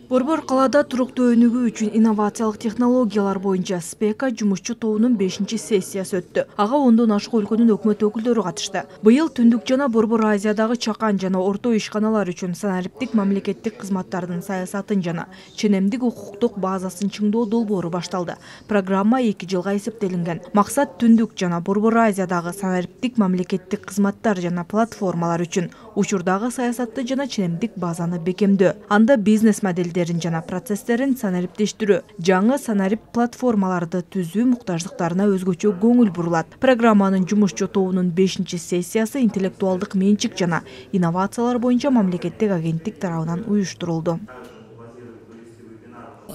Борбор калаада туруктуу өнүгүү үчүн инновациялык технологиялар боюнча СПК жумушчу тобунун 5-сессиясы өттү. Ага 10дон ашык өлкөнүн өкмөт өкүлдөрү катышты. Быйыл Түндүк жана Борбор Азиядагы чакан жана орто ишканалар үчүн санариптик мамлекеттик кызматтардын саясатын жана ченемдик укуктук базасын чыңдоо долбоору башталды. Программа 2 жылга эсептелинген. Максат Түндүк жана Борбор Азиядагы санариптик мамлекеттик кызматтар жана платформалар үчүн учурдагы саясатты жана ченемдик базаны бекемдөө. Анда бизнес моделдерин жана процесстерин санариптештирүү, жаңы санарип платформаларды түзүү муктаждыктарына өзгөчө көңүл бурулат. Программанын жумушчу тобунун 5-сессиясы интеллектуалдык менчик жана инновациялар боюнча мамлекеттик агенттик тарабынан уюштурулду.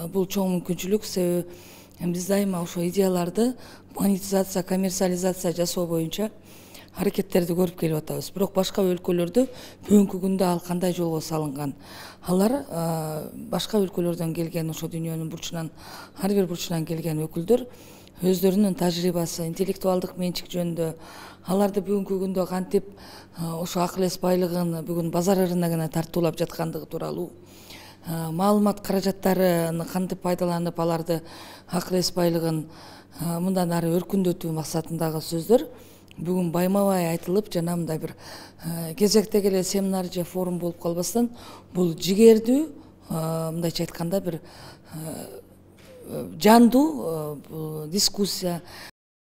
Бул чоң мүмкүнчүлүк, себеби биз дайыма ошо идеяларды монетизация, коммерциализация жасоо боюнча аракеттерди көрүп келип атабыз. Бирок башка өлкөлөрдө бүгүнкү күндө ал кандай жолго салынган? Алар башка өлкөлөрдөн келген, ошо дүйнөнүн бурчунан, ар бир бурчунан келген өкүлдөр өздөрүнүн тажрыйбасы, интеллектуалдык менчик жөнүндө аларды бүгүнкү күндө кантип ошо акыл эс байлыгын бүгүн базар рыногуна тартуулап жаткандыгы тууралуу, маалымат каражаттарын кантип пайдаланып аларды акыл эс байлыгын мындан ары өркүндөтүү максатындагы сөздөр бүгүн байма-бай айтылып, жана мындай бир кезектеги эле семинар же форум болуп калбастан, бул жигердүү, мындайча айтканда бир жандуу дискуссия,